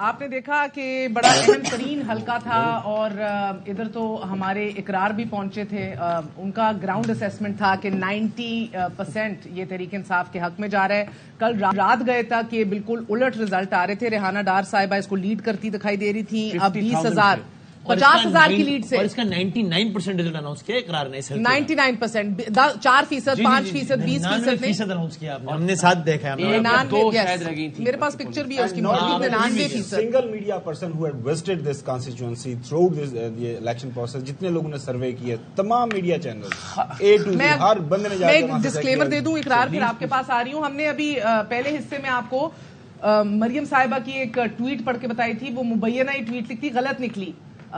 آپ نے دیکھا کہ بڑا اہم ترین حلقہ تھا اور ادھر تو ہمارے اقرار بھی پہنچے تھے. ان کا گراؤنڈ اسیسمنٹ تھا کہ 90% یہ تحریک انصاف کے حق میں جا رہا ہے. کل رات گئے تھا کہ بالکل الٹ رزلٹ آ رہے تھے. ریحانہ ڈار صاحبہ اس کو لیڈ کرتی دکھائی دے رہی تھی. اب 20,000 50,000 کی لیڈ سے اور اس کا 99% رزلٹ اناؤنس کیا اقرار نے. 99% 4%, 5%, 20% اناؤنس کیا آپ نے. ہم نے ساتھ دیکھا میرے پاس پکچر بھی ہے اس کی. 99%. Single media person who had visited this constituency throughout this the election process, جتنے لوگوں نے سروے کیے تمام میڈیا چینل میں ایک ڈسکلیمر دے دوں اقرار پھر آپ کے پاس آ رہی ہوں. ہم نے ابھی پہلے حصے میں آپ کو مریم صاحبہ کی ایک ٹویٹ پڑھ کے بتائی تھی. وہ مبینہ ہی ٹویٹ لکھی غلط نکلی.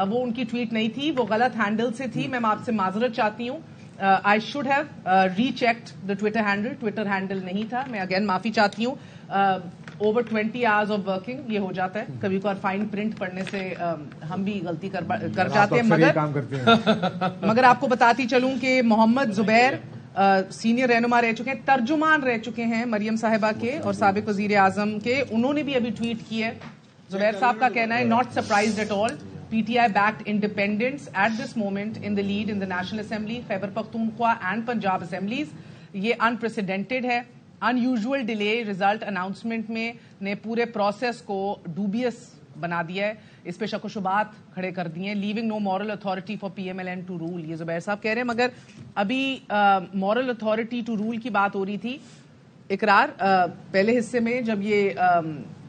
وہ ان کی ٹویٹ نہیں تھی, وہ غلط ہینڈل سے تھی. میں آپ سے معذرت چاہتی ہوں. I should have rechecked the Twitter handle. Twitter handle نہیں تھا. میں اگین معافی چاہتی ہوں. اوور 20 hours آف ورکنگ یہ ہو جاتا ہے. کبھی کبھار فائن پرنٹ پڑھنے سے ہم بھی غلطی کر جاتے ہیں. مگر آپ کو بتاتی چلوں کہ محمد زبیر سینئر رہنما رہ چکے ہیں, ترجمان رہ چکے ہیں مریم صاحبہ کے اور سابق وزیر اعظم کے. انہوں نے بھی ابھی ٹویٹ کی ہے. زبیر صاحب کا کہنا ہے not surprised at all. PTI backed independence at this moment in the lead in the National Assembly, Khyber Pakhtunkhwa and Punjab assemblies. یہ unprecedented ہے. unusual delay result announcement میں نے پورے پروسیس کو dubious بنا دیا ہے. اس پہ شک و شبہات کھڑے کر دیے ہیں. leaving no moral authority for PMLN to rule, یہ زبیر صاحب کہہ رہے ہیں. مگر ابھی moral authority to rule کی بات ہو رہی تھی. اقرار پہلے حصے میں جب یہ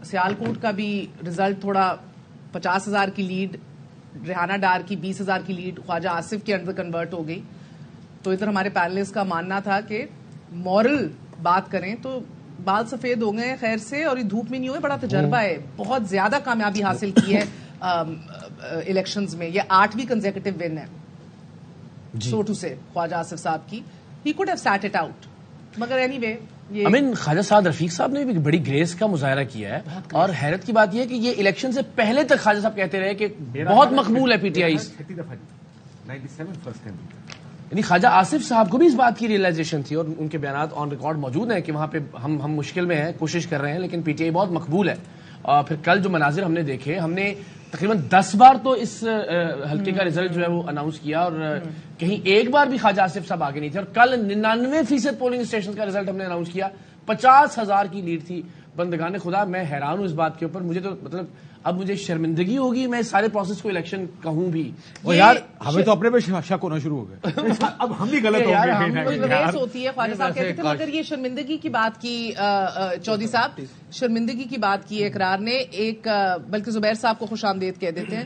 سیالکوٹ کا بھی رزلٹ تھوڑا 50,000 کی لیڈ, ریحانہ ڈار کی 20,000 کی لیڈ خواجہ آصف کے اندر کنورٹ ہو گئی, تو ادھر ہمارے پینلسٹ کا ماننا تھا کہ مورل بات کریں تو بال سفید ہو گئے خیر سے, اور یہ دھوپ میں نہیں ہوئے. بڑا تجربہ ہے, بہت زیادہ کامیابی حاصل کی ہے الیکشنز میں. یہ 8ویں کنزیکٹو ون ہے سو ٹو سے خواجہ آصف صاحب کی. He could have set it out. مگر اینی وے خواجہ سعد رفیق صاحب نے بھی بڑی گریس کا مظاہرہ کیا ہے. اور حیرت کی بات یہ ہے کہ یہ الیکشن سے پہلے تک خواجہ صاحب کہتے رہے کہ بہت مقبول ہے پی ٹی آئی. یعنی خواجہ آصف صاحب کو بھی اس بات کی ریئلائزیشن تھی اور ان کے بیانات آن ریکارڈ موجود ہیں کہ وہاں پہ ہم مشکل میں ہیں, کوشش کر رہے ہیں, لیکن پی ٹی آئی بہت مقبول ہے. اور پھر کل جو مناظر ہم نے دیکھے, ہم نے تقریباً 10 بار تو اس حلقے کا رزلٹ جو ہے وہ اناؤنس کیا اور کہیں ایک بار بھی خواجہ آصف صاحب آگے نہیں تھے. اور کل 99% پولنگ اسٹیشن کا رزلٹ ہم نے اناؤنس کیا. 50,000 کی لیڈ تھی. بندگان خدا میں حیران ہوں اس بات کے اوپر. مجھے تو مطلب اب مجھے شرمندگی ہوگی میں سارے پروسیس کو الیکشن کہوں بھی. اور یار ہمیں تو اپنے پہ شک ہونا شروع ہو گئے. اب ہم بھی غلط ہو گئے. ہوتی ہے خواجہ صاحب کہتے تھے. مگر یہ شرمندگی کی بات کی چودھری صاحب, شرمندگی کی بات کی اقرار نے ایک, بلکہ زبیر صاحب کو خوش آمدید کہہ دیتے ہیں.